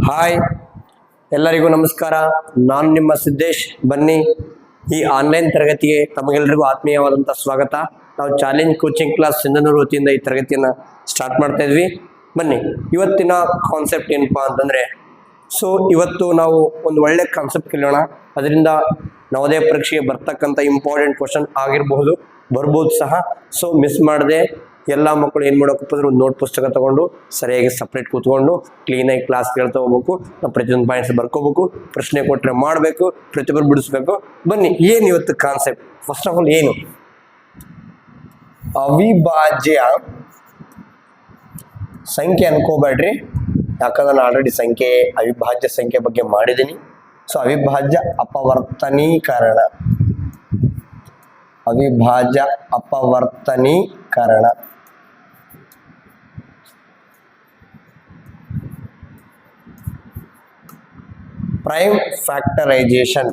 Hi, ಎಲ್ಲರಿಗೂ ನಮಸ್ಕಾರ. ನಾನು ನಿಮ್ಮ ಸಿದ್ದೇಶ್. ಬನ್ನಿ, ಈ ಆನ್ಲೈನ್ ತರಗತಿಗೆ ತಮಗೆಲ್ಲರಿಗೂ ಆತ್ಮೀಯವಾದಂಥ ಸ್ವಾಗತ. ನಾವು ಚಾಲೆಂಜ್ ಕೋಚಿಂಗ್ ಕ್ಲಾಸ್ ಸಿಂಧನೂರು ವತಿಯಿಂದ ಈ ತರಗತಿಯನ್ನು ಸ್ಟಾರ್ಟ್ ಮಾಡ್ತಾ ಇದ್ವಿ. ಬನ್ನಿ, ಇವತ್ತಿನ ಕಾನ್ಸೆಪ್ಟ್ ಏನಪ್ಪಾ ಅಂತಂದರೆ, ಇವತ್ತು ನಾವು ಒಂದು ಒಳ್ಳೆ ಕಾನ್ಸೆಪ್ಟ್ ಕಲಿಯೋಣ. ಅದರಿಂದ ನವೋದಯ ಪರೀಕ್ಷೆಗೆ ಬರ್ತಕ್ಕಂಥ ಇಂಪಾರ್ಟೆಂಟ್ ಕ್ವಶನ್ ಆಗಿರಬಹುದು, ಬರ್ಬೋದು ಸಹ. ಮಿಸ್ ಮಾಡದೆ ಎಲ್ಲ ಮಕ್ಕಳು ಏನು ಮಾಡೋಕಪ್ಪ ಅಂದ್ರೆ ಒಂದು ನೋಟ್ ಪುಸ್ತಕ ತಗೊಂಡು ಸರಿಯಾಗಿ ಸಪ್ರೇಟ್ ಕೂತ್ಕೊಂಡು ಕ್ಲೀನಾಗಿ ಕ್ಲಾಸ್ ಕೇಳ್ತಾ ಹೋಗ್ಬೇಕು. ನಾವು ಪ್ರತಿಯೊಂದು ಪಾಯಿಂಟ್ಸ್ ಬರ್ಕೋಬೇಕು, ಪ್ರಶ್ನೆ ಕೊಟ್ಟರೆ ಮಾಡಬೇಕು, ಪ್ರತಿಯೊಬ್ಬರು ಬಿಡಿಸ್ಬೇಕು. ಬನ್ನಿ, ಏನು ಇವತ್ತು ಕಾನ್ಸೆಪ್ಟ್? ಫಸ್ಟ್ ಆಫ್ ಆಲ್ ಏನು ಅವಿಭಾಜ್ಯ ಸಂಖ್ಯೆ ಅನ್ಕೋಬೇಡ್ರಿ, ಯಾಕಂದ್ರೆ ನಾನು ಆಲ್ರೆಡಿ ಅವಿಭಾಜ್ಯ ಸಂಖ್ಯೆ ಬಗ್ಗೆ ಮಾಡಿದ್ದೀನಿ. ಅವಿಭಾಜ್ಯ ಅಪವರ್ತನೀಕರಣ, ಅವಿಭಾಜ್ಯ ಅಪವರ್ತನೀಕರಣ. Prime ಫ್ಯಾಕ್ಟರೈಜೇಷನ್,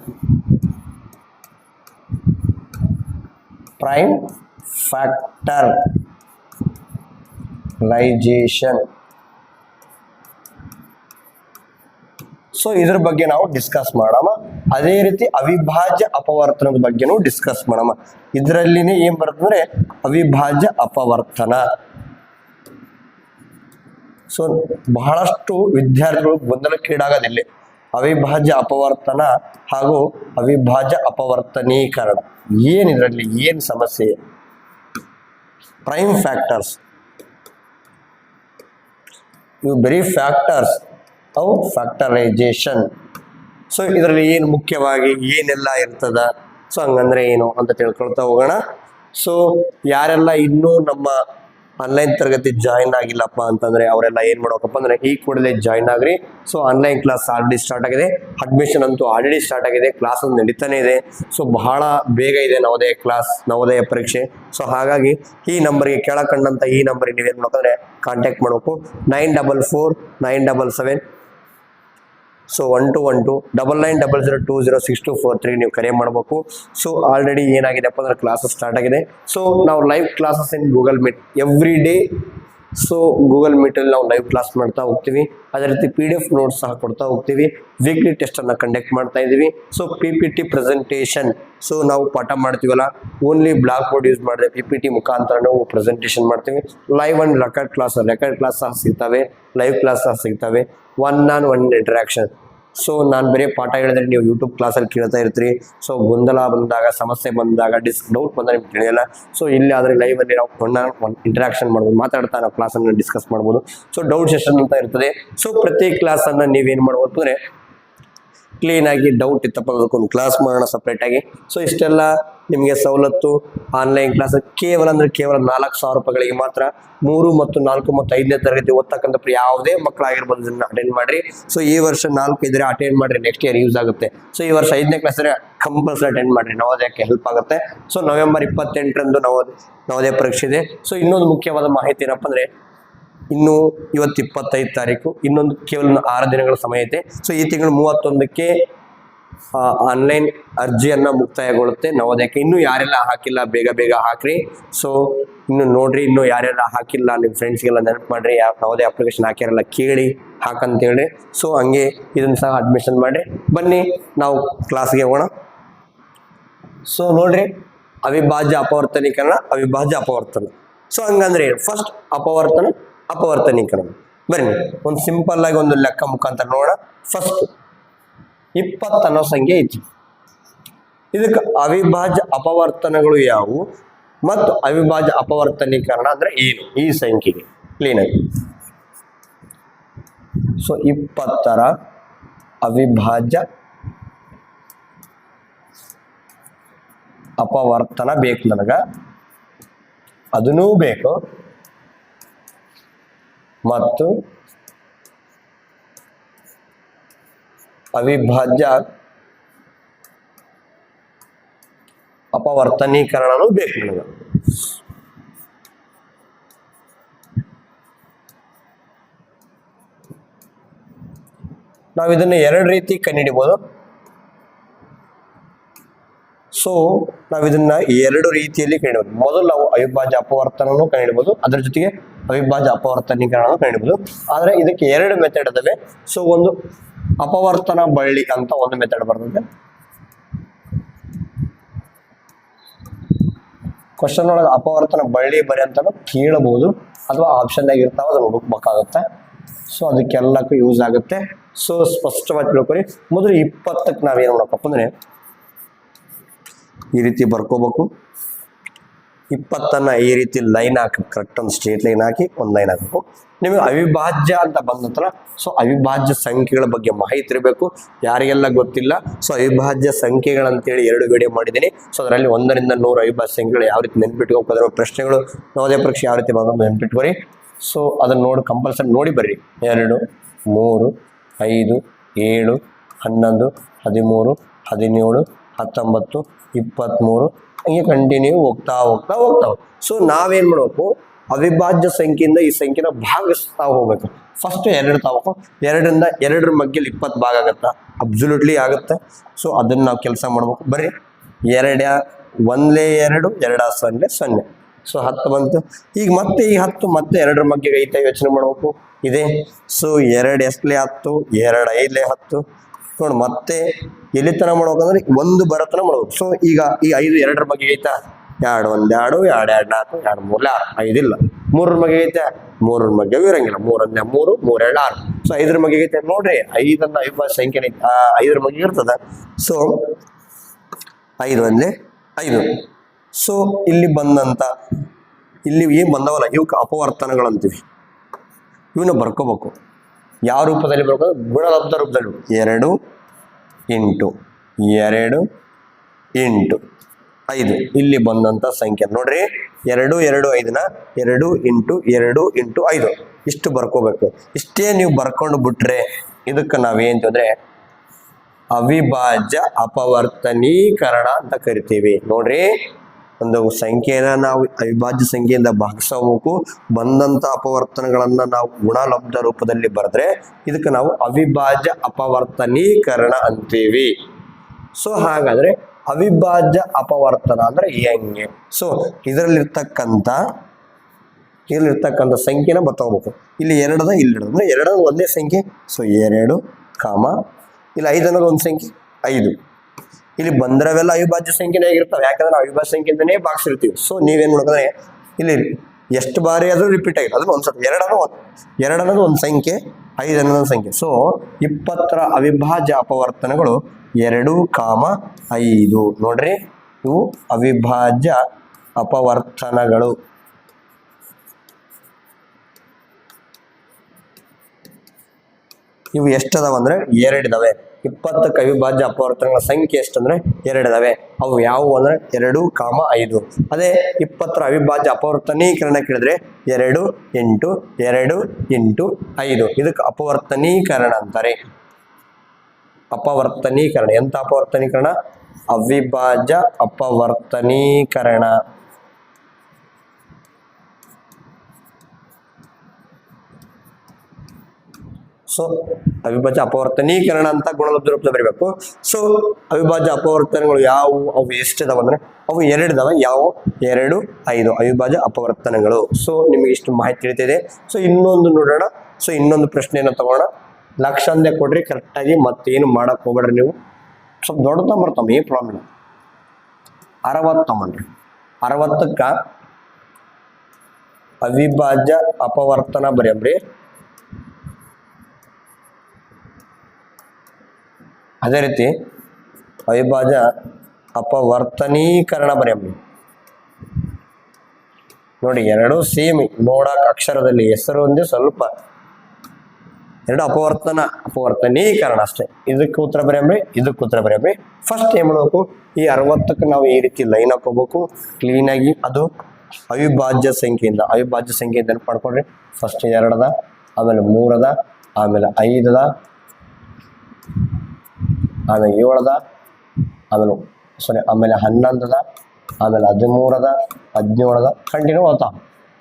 prime ಫ್ಯಾಕ್ಟರೈಜೇಷನ್. ಇದ್ರ ಬಗ್ಗೆ ನಾವು ಡಿಸ್ಕಸ್ ಮಾಡೋಣ. ಅದೇ ರೀತಿ ಅವಿಭಾಜ್ಯ ಅಪವರ್ತನದ ಬಗ್ಗೆನೂ ಡಿಸ್ಕಸ್ ಮಾಡೋಣ. ಇದರಲ್ಲಿನೇ ಏನ್ ಬರ್ತಂದ್ರೆ ಅವಿಭಾಜ್ಯ ಅಪವರ್ತನ. ಬಹಳಷ್ಟು ವಿದ್ಯಾರ್ಥಿಗಳು ಗೊಂದಲಕ್ಕೀಡಾಗೋದಿಲ್ಲ. ಅವಿಭಾಜ್ಯ ಅಪವರ್ತನ ಹಾಗೂ ಅವಿಭಾಜ್ಯ ಅಪವರ್ತನೀಕರಣ ಏನ್, ಇದರಲ್ಲಿ ಏನ್ ಸಮಸ್ಯೆ? ಪ್ರೈಮ್ ಫ್ಯಾಕ್ಟರ್ಸ್, ಇವು ಬರೀ ಫ್ಯಾಕ್ಟರ್ಸ್ ಅವು ಫ್ಯಾಕ್ಟರೈಜೇಷನ್. ಇದರಲ್ಲಿ ಏನು ಮುಖ್ಯವಾಗಿ ಏನೆಲ್ಲ ಇರ್ತದ, ಹಂಗಂದ್ರೆ ಏನು ಅಂತ ತಿಳ್ಕೊಳ್ತಾ ಹೋಗೋಣ. ಯಾರೆಲ್ಲ ಇನ್ನೂ ನಮ್ಮ ಆನ್ಲೈನ್ ತರಗತಿ ಜಾಯಿನ್ ಆಗಿಲ್ಲಪ್ಪ ಅಂತಂದ್ರೆ ಅವರೆಲ್ಲ ಏನ್ ಮಾಡ್ಬೇಕಪ್ಪ ಅಂದ್ರೆ ಈ ಕೂಡಲೇ ಜಾಯಿನ್ ಆಗ್ರಿ. ಆನ್ಲೈನ್ ಕ್ಲಾಸ್ ಆಲ್ರೆಡಿ ಸ್ಟಾರ್ಟ್ ಆಗಿದೆ, ಅಡ್ಮಿಷನ್ ಅಂತೂ ಆಲ್ರೆಡಿ ಸ್ಟಾರ್ಟ್ ಆಗಿದೆ, ಕ್ಲಾಸ್ ನಡೀತಾನೆ ಇದೆ. ಬಹಳ ಬೇಗ ಇದೆ ನವೋದಯ ಕ್ಲಾಸ್, ನವೋದಯ ಪರೀಕ್ಷೆ. ಹಾಗಾಗಿ ಈ ನಂಬರ್ಗೆ ಕೆಳಕಂಡಂತ ಈ ನಂಬರ್ಗೆ ನೀವೇನ್ ಮಾಡ್ಬೇಕಂದ್ರೆ ಕಾಂಟ್ಯಾಕ್ಟ್ ಮಾಡಬೇಕು. 944977 1212 9900206243 ನೀವು ಕರೆ ಮಾಡಬೇಕು. ಆಲ್ರೆಡಿ ಏನಾಗಿದೆಪ್ಪ ಅಂದ್ರೆ ಕ್ಲಾಸಸ್ ಸ್ಟಾರ್ಟ್ ಆಗಿದೆ. ನಾವು live classes in Google Meet every day. Google ಮೀಟಲ್ಲಿ ನಾವು ಲೈವ್ ಕ್ಲಾಸ್ ಮಾಡ್ತಾ ಹೋಗ್ತೀವಿ. ಅದೇ ರೀತಿ PDF ನೋಟ್ಸ್ ಸಹ ಕೊಡ್ತಾ ಹೋಗ್ತೀವಿ. ವೀಕ್ಲಿ ಟೆಸ್ಟ್ ಅನ್ನ ಕಂಡಕ್ಟ್ ಮಾಡ್ತಾ ಇದೀವಿ. PPT ಪ್ರೆಸೆಂಟೇಷನ್, ನಾವು ಪಾಠ ಮಾಡ್ತೀವಲ್ಲ, ಓನ್ಲಿ ಬ್ಲಾಕ್ ಬೋರ್ಡ್ ಯೂಸ್ ಮಾಡಿದ್ರೆ PPT ಮುಖಾಂತರ ನಾವು ಪ್ರೆಸೆಂಟೇಷನ್ ಮಾಡ್ತೀವಿ. ಲೈವ್ ಅಂಡ್ ರೆಕಾರ್ಡ್ ಕ್ಲಾಸ್ ಸಹ ಸಿಗ್ತವೆ, ಲೈವ್ ಕ್ಲಾಸ್ ಸಹ ಸಿಗ್ತವೆ. 1-on-1 interaction. ನಾನು ಬೇರೆ ಪಾಠ ಹೇಳಿದ್ರೆ ನೀವು ಯೂಟ್ಯೂಬ್ ಕ್ಲಾಸಲ್ಲಿ ಕೇಳ್ತಾ ಇರ್ತೀರಿ. ಗೊಂದಲ ಬಂದಾಗ, ಸಮಸ್ಯೆ ಬಂದಾಗ, ಡೌಟ್ ಬಂದಾಗ ನಿಮ್ಗೆ ತಿಳಿಯಲ್ಲ. ಇಲ್ಲಿ ಆದರೆ ಲೈವ್ ಅಲ್ಲಿ ನಾವು 1-on-1 ಇಂಟರಾಕ್ಷನ್ ಮಾಡ್ಬೋದು, ಮಾತಾಡ್ತಾ ನಾವು ಕ್ಲಾಸನ್ನು ಡಿಸ್ಕಸ್ ಮಾಡ್ಬೋದು. ಡೌಟ್ ಸೆಷನ್ ಅಂತ ಇರ್ತದೆ. ಪ್ರತಿ ಕ್ಲಾಸನ್ನು ನೀವೇನು ಮಾಡ್ಬೋದು ಅಂದರೆ ಕ್ಲೀನ್ ಆಗಿ ಡೌಟ್ ಇತ್ತಪ್ಪ ಅದಕ್ಕೊಂದು ಕ್ಲಾಸ್ ಮಾಡೋಣ ಸಪ್ರೇಟ್ ಆಗಿ. ಇಷ್ಟೆಲ್ಲ ನಿಮಗೆ ಸವಲತ್ತು. ಆನ್ಲೈನ್ ಕ್ಲಾಸ್ ಕೇವಲ 4,000 ರೂಪಾಯಿಗಳಿಗೆ ಮಾತ್ರ 3 ಮತ್ತು 4 ಮತ್ತು 5ನೇ ತರಗತಿ ಓದ್ತಕ್ಕಂಥ ಯಾವುದೇ ಮಕ್ಕಳಾಗಿರ್ಬೋದು ಅಟೆಂಡ್ ಮಾಡ್ರಿ. ಈ ವರ್ಷ 4 ಇದ್ರೆ ಅಟೆಂಡ್ ಮಾಡ್ರಿ, ನೆಕ್ಸ್ಟ್ ಇಯರ್ ಯೂಸ್ ಆಗುತ್ತೆ. ಈ ವರ್ಷ 5ನೇ ಕ್ಲಾಸ್ ಇದ್ರೆ ಕಂಪಲ್ಸರಿ ಅಟೆಂಡ್ ಮಾಡ್ರಿ, ನವೋದಯಕ್ಕೆ ಹೆಲ್ಪ್ ಆಗುತ್ತೆ. ನವೆಂಬರ್ 28ರಂದು ನವೋದಯ ಪರೀಕ್ಷೆ ಇದೆ. ಇನ್ನೊಂದು ಮುಖ್ಯವಾದ ಮಾಹಿತಿ ಏನಪ್ಪ ಅಂದ್ರೆ, ಇನ್ನು ಇವತ್ತು 25 ತಾರೀಕು, ಇನ್ನೊಂದು ಕೇವಲ 6 ದಿನಗಳ ಸಮಯ ಐತೆ. ಈ ತಿಂಗಳು 31ಕ್ಕೆ ಆನ್ಲೈನ್ ಅರ್ಜಿಯನ್ನ ಮುಕ್ತಾಯಗೊಳ್ಳುತ್ತೆ ನವೋದಯಕ್ಕೆ. ಇನ್ನೂ ಯಾರೆಲ್ಲ ಹಾಕಿಲ್ಲ ಬೇಗ ಹಾಕ್ರಿ. ಇನ್ನು ನೋಡ್ರಿ, ಇನ್ನು ಯಾರೆಲ್ಲ ಹಾಕಿಲ್ಲ ನಿಮ್ಮ ಫ್ರೆಂಡ್ಸ್ಗೆಲ್ಲ ನೆನಪು ಮಾಡ್ರಿ, ನವೋದಯ ಅಪ್ಲಿಕೇಶನ್ ಹಾಕ್ಯಾರಲ್ಲ ಕೇಳಿ ಹಾಕಂತೇಳಿ. ಹಂಗೆ ಇದನ್ನು ಸಹ ಅಡ್ಮಿಷನ್ ಮಾಡಿ. ಬನ್ನಿ ನಾವು ಕ್ಲಾಸ್ಗೆ ಹೋಗೋಣ. ನೋಡ್ರಿ, ಅವಿಭಾಜ್ಯ ಅಪವರ್ತನೀಕರಣ, ಅವಿಭಾಜ್ಯ ಅಪವರ್ತನ. ಹಂಗಂದ್ರೆ ಫಸ್ಟ್ ಅಪವರ್ತನೀಕರಣ. ಬನ್ನಿ, ಒಂದು ಸಿಂಪಲ್ ಆಗಿ ಒಂದು ಲೆಕ್ಕ ಮುಖಾಂತರ ನೋಡೋಣ. ಫಸ್ಟ್ 20 ಅನ್ನೋ ಸಂಖ್ಯೆ ಐತಿ. ಇದಕ್ಕೆ ಅವಿಭಾಜ್ಯ ಅಪವರ್ತನಗಳು ಯಾವುವು ಮತ್ತು ಅವಿಭಾಜ್ಯ ಅಪವರ್ತನೀಕರಣ ಅಂದ್ರೆ ಏನು ಈ ಸಂಖ್ಯೆಗೆ ಕ್ಲೀನ್ ಆಗಿ. 20ರ ಅವಿಭಾಜ್ಯ ಅಪವರ್ತನ ಬೇಕು ನನಗ, ಅದನ್ನೂ ಬೇಕು, ಮತ್ತು ಅವಿಭಾಜ್ಯ ಅಪವರ್ತನೀಕರಣನೂ ಬೇಕು ನನಗೆ. ನಾವು ಇದನ್ನ 2 ರೀತಿ ಕಂಡುಹಿಡಿಬಹುದು. ಸೊ ನಾವು ಇದನ್ನ ಎರಡು ರೀತಿಯಲ್ಲಿ ಕಂಡುಹಿಡಿಯಬಹುದು. ಮೊದಲು ನಾವು ಅವಿಭಾಜ್ಯ ಅಪವರ್ತನವನ್ನು ಕಂಡುಹಿಡಿಯಬಹುದು, ಅದರ ಜೊತೆಗೆ ಅವಿಭಾಜ್ಯ ಅಪವರ್ತನೀಕರಣ ಕಂಡುಹಿಡಿಬಹುದು. ಆದ್ರೆ ಇದಕ್ಕೆ ಎರಡು ಮೆಥಡ್ ಇದಾವೆ. ಸೊ ಒಂದು ಅಪವರ್ತನ ಬಳ್ಳಿ ಅಂತ ಒಂದು ಮೆಥಡ್ ಬರ್ತದೆ. ಕ್ವಶನ್ ಒಳಗೆ ಅಪವರ್ತನ ಬಳ್ಳಿ ಬರಿ ಅಂತ ಕೇಳಬಹುದು, ಅಥವಾ ಆಪ್ಷನ್ದಾಗ ಇರ್ತಾವ ಅದನ್ನ ಹುಡುಕ್ಬೇಕಾಗತ್ತೆ. ಸೊ ಅದಕ್ಕೆಲ್ಲಕ್ಕೂ ಯೂಸ್ ಆಗುತ್ತೆ. ಸೊ ಸ್ಪಷ್ಟವಾಗಿ ತಿಳ್ಕೊರಿ. ಮೊದಲು 20ಕ್ಕೆ ನಾವೇನು ಮಾಡಬೇಕಪ್ಪ ಅಂದ್ರೆ ಈ ರೀತಿ ಬರ್ಕೋಬೇಕು. 20ನ್ನ ಈ ರೀತಿ ಲೈನ್ ಹಾಕಿ, ಕರೆಕ್ಟ್ ಒಂದು ಸ್ಟ್ರೇಟ್ ಲೈನ್ ಹಾಕಿ ಒಂದು ಲೈನ್ ಹಾಕಬೇಕು. ನಿಮಗೆ ಅವಿಭಾಜ್ಯ ಅಂತ ಬಂದ ನಂತರ ಸೊ ಅವಿಭಾಜ್ಯ ಸಂಖ್ಯೆಗಳ ಬಗ್ಗೆ ಮಾಹಿತಿ ಇರಬೇಕು. ಯಾರಿಗೆಲ್ಲ ಗೊತ್ತಿಲ್ಲ, ಸೊ ಅವಿಭಾಜ್ಯ ಸಂಖ್ಯೆಗಳಂತೇಳಿ 2 ವಿಡಿಯೋ ಮಾಡಿದ್ದೀನಿ. ಸೊ ಅದರಲ್ಲಿ 1ರಿಂದ 100 ಅವಿಭಾಜ್ಯ ಸಂಖ್ಯೆಗಳು ಯಾವ ರೀತಿ ನೆನ್ಪಿಟ್ಕೋಬೇಕು, ಅದರ ಪ್ರಶ್ನೆಗಳು ನವೋದಯ ಪರೀಕ್ಷೆ ಯಾವ ರೀತಿ ಬಂದು ನೆನ್ಪಿಟ್ಕೋರಿ. ಸೊ ಅದನ್ನ ನೋಡಿ ಕಂಪಲ್ಸರಿ ನೋಡಿ ಬರ್ರಿ. 2, 3, 5, 7, 11, 13, 17, 19, 23 ಹಂಗೆ ಕಂಟಿನ್ಯೂ ಹೋಗ್ತಾವ. ಸೊ ನಾವೇನ್ ಮಾಡಬೇಕು, ಅವಿಭಾಜ್ಯ ಸಂಖ್ಯೆಯಿಂದ ಈ ಸಂಖ್ಯೆನ ಭಾಗಿಸ್ತಾ ಹೋಗ್ಬೇಕು. ಫಸ್ಟ್ 2 ತಗೋಬೇಕು. 2ರಿಂದ 2 ಮಧ್ಯದಲ್ಲಿ 20 ಭಾಗ ಆಗತ್ತಾ? ಅಬ್ಸಲ್ಯೂಟ್ಲಿ ಆಗುತ್ತೆ. ಸೊ ಅದನ್ನ ನಾವು ಕೆಲಸ ಮಾಡ್ಬೇಕು. ಬರ್ರಿ 2 1 2 2 0 ಸೊ 10 ಬಂತು. ಈಗ ಮತ್ತೆ ಈ 10 ಮತ್ತೆ 2 ಮಧ್ಯೆ ಐತೆ ಯೋಚನೆ ಮಾಡ್ಬೇಕು ಇದೆ. ಸೊ 2 ಎಷ್ಟಲೇ 10, 2 5 10 ನೋಡಿ. ಮತ್ತೆ ಎಲ್ಲಿ ತನ ಮಾಡ್ಬೇಕಂದ್ರೆ 1 ಬರತನ ಮಾಡ್ಬೇಕು. ಸೊ ಈಗ ಈ 5 2 ಬಗ್ಗೆ ಐತಾ? 2 1 2 2 2 4 2 3 6 5 ಇಲ್ಲ. 3 ಬಗ್ಗೆ ಐತೆ? 3 ಬಗ್ಗೆ ಇರಂಗಿಲ್ಲ. 3 1 3 3 2 6. ಸೊ 5 ಬಗ್ಗೆ ಐತೆ ನೋಡ್ರಿ. 5 ಅವಿಭಾಜ್ಯ ಸಂಖ್ಯೆ 5 ಬಗ್ಗೆ ಇರ್ತದ. ಸೊ 5 1 5. ಸೊ ಇಲ್ಲಿ ಬಂದಂತ ಇಲ್ಲಿ ಏನ್ ಬಂದವಲ್ಲ ಇವಕ್ಕೆ ಅಪವರ್ತನಗಳಂತೀವಿ. ಇವನ್ನ ಬರ್ಕೋಬೇಕು. ಯಾವ ರೂಪದಲ್ಲಿ ಬರ್ಬೇಕು? ಗುಣಲಬ್ಧ ರೂಪದಲ್ಲಿ. 2 ಇಂಟು 2 ಇಂಟು 5 ಇಲ್ಲಿ ಬಂದಂತ ಸಂಖ್ಯೆ ನೋಡ್ರಿ. 2 2 5ನ 2 ಇಂಟು 2 ಇಂಟು 5 ಇಷ್ಟು ಬರ್ಕೋಬೇಕು. ಇಷ್ಟೇ ನೀವು ಬರ್ಕೊಂಡು ಬಿಟ್ರೆ ಇದಕ್ಕೆ ನಾವೇಂತಂದ್ರೆ ಅವಿಭಾಜ್ಯ ಅಪವರ್ತನೀಕರಣ ಅಂತ ಕರಿತೀವಿ. ನೋಡ್ರಿ, ಒಂದು ಸಂಖ್ಯೆನ ನಾವು ಅವಿಭಾಜ್ಯ ಸಂಖ್ಯೆಯಿಂದ ಭಾಗಿಸಬೇಕು. ಬಂದಂತ ಅಪವರ್ತನಗಳನ್ನ ನಾವು ಗುಣಲಬ್ಧ ರೂಪದಲ್ಲಿ ಬರೆದ್ರೆ ಇದಕ್ಕೆ ನಾವು ಅವಿಭಾಜ್ಯ ಅಪವರ್ತನೀಕರಣ ಅಂತೀವಿ. ಸೊ ಹಾಗಾದ್ರೆ ಅವಿಭಾಜ್ಯ ಅಪವರ್ತನ ಅಂದ್ರೆ ಹೆಂಗೆ? ಸೊ ಇದರಲ್ಲಿರ್ತಕ್ಕಂಥ ಸಂಖ್ಯೆನ ಬರ್ಕೋಬೇಕು. ಇಲ್ಲಿ 2 ಇಲ್ಲಿ 2 ಅಂದ್ರೆ 2 ಒಂದೇ ಸಂಖ್ಯೆ. ಸೊ 2, ಇಲ್ಲಿ 5 ಅನ್ನೋದು ಒಂದು ಸಂಖ್ಯೆ 5. ಇಲ್ಲಿ ಬಂದ್ರವೆಲ್ಲ ಅವಿಭಾಜ್ಯ ಸಂಖ್ಯೆನೇ ಆಗಿರ್ತಾವೆ. ಯಾಕಂದ್ರೆ ನಾವು ಅವಿಭಾಜ್ಯ ಸಂಖ್ಯೆಯಿಂದನೇ ಭಾಗಿಸಿರ್ತೀವಿ. ಸೊ ನೀವೇನ್ ಮಾಡ್ಕೊಂಡ್ರೆ ಇಲ್ಲಿ ಎಷ್ಟು ಬಾರಿ ಆದ್ರೂ ರಿಪೀಟ್ ಆಗಿದೆ ಅದನ್ನ ಒಂದ್ಸತಿ 2 ಅನ್ನೋದು ಒಂದು ಸಂಖ್ಯೆ, 5 ಅನ್ನೋದು ಒಂದು ಸಂಖ್ಯೆ. ಸೊ 20ರ ಅವಿಭಾಜ್ಯ ಅಪವರ್ತನಗಳು 2, 5 ನೋಡ್ರಿ. ಇವು ಅವಿಭಾಜ್ಯ ಅಪವರ್ತನಗಳು. ಇವು ಎಷ್ಟದಾವ ಅಂದ್ರೆ 2 ಇದಾವೆ. 20ಕ್ಕೆ ಅವಿಭಾಜ್ಯ ಅಪವರ್ತನಗಳ ಸಂಖ್ಯೆ ಎಷ್ಟಂದ್ರೆ 2 ಇದಾವೆ. ಅವು ಯಾವುವು ಅಂದ್ರೆ 2, 5. ಅದೇ 20ರ ಅವಿಭಾಜ್ಯ ಅಪವರ್ತನೀಕರಣ ಕೇಳಿದ್ರೆ 2 ಇಂಟು 2 ಇಂಟು 5 ಇದಕ್ಕೆ ಅಪವರ್ತನೀಕರಣ ಅಂತಾರೆ. ಅಪವರ್ತನೀಕರಣ ಎಂತ ಅಪವರ್ತನೀಕರಣ? ಅವಿಭಾಜ್ಯ ಅಪವರ್ತನೀಕರಣ. ಸೊ ಅವಿಭಾಜ್ಯ ಅಪವರ್ತನೀಕರಣ ಅಂತ ಗುಣಲಬ್ಧ ರೂಪದಲ್ಲಿ ಬರೀಬೇಕು. ಸೊ ಅವಿಭಾಜ್ಯ ಅಪವರ್ತನಗಳು ಯಾವುವು? ಅವು ಎಷ್ಟಿದಾವ ಅಂದ್ರೆ ಅವು 2 ಇದಾವೆ. ಯಾವ 2, 5 ಅವಿಭಾಜ್ಯ ಅಪವರ್ತನಗಳು. ಸೊ ನಿಮಗೆ ಇಷ್ಟು ಮಾಹಿತಿ ತಿಳಿತಿದೆ. ಸೊ ಇನ್ನೊಂದು ನೋಡೋಣ. ಸೊ ಇನ್ನೊಂದು ಪ್ರಶ್ನೆಯನ್ನು ತಗೋಣ. ಲಕ್ಷ ಅಂದೇ ಕೊಡ್ರಿ ಕರೆಕ್ಟಾಗಿ, ಮತ್ತೇನು ಮಾಡಕ್ ಹೋಗ್ಬೇಡ್ರಿ. ನೀವು ಸ್ವಲ್ಪ ದೊಡ್ಡ ಬರ್ತಾವ, ಏನ್ ಪ್ರಾಬ್ಲಮ್. 60 ತಗೊಂಡ್ರಿ. 60ಕ್ಕ ಅವಿಭಾಜ್ಯ ಅಪವರ್ತನ ಬರೆಯಬ್ರಿ. ಅದೇ ರೀತಿ ಅವಿಭಾಜ್ಯ ಅಪವರ್ತನೀಕರಣ ಬರೆಯಬ್ರಿ. ನೋಡಿ 2 ಸೇಮ್ ನೋಡಕ್ ಅಕ್ಷರದಲ್ಲಿ ಹೆಸರು ಒಂದೇ, ಸ್ವಲ್ಪ 2 ಅಪವರ್ತನೀಕರಣ ಅಷ್ಟೇ. ಇದಕ್ಕೆ ಉತ್ತರ ಬರೆಯಬ್ರಿ, ಇದಕ್ಕೆ ಉತ್ತರ ಬರೆಯಬ್ರಿ. ಫಸ್ಟ್ ಏನ್ ಮಾಡಬೇಕು, ಈ 60ಕ್ಕೆ ನಾವು ಈ ರೀತಿ ಲೈನ್ ಹಾಕೋಬೇಕು ಕ್ಲೀನ್ ಆಗಿ. ಅದು ಅವಿಭಾಜ್ಯ ಸಂಖ್ಯೆಯಿಂದ ನೆನಪು ಮಾಡ್ಕೊಡ್ರಿ. ಫಸ್ಟ್ 2 ಅದ, ಆಮೇಲೆ 3 ಅದ, ಆಮೇಲೆ 5 ಅದ, ಆಮೇಲೆ 7 ಅದ, ಆಮೇಲೆ 11 ಅದ, ಆಮೇಲೆ 13 ಅದ, 17 ಅದ, ಕಂಟಿನ್ಯೂ ಹೋಗ್ತಾವ.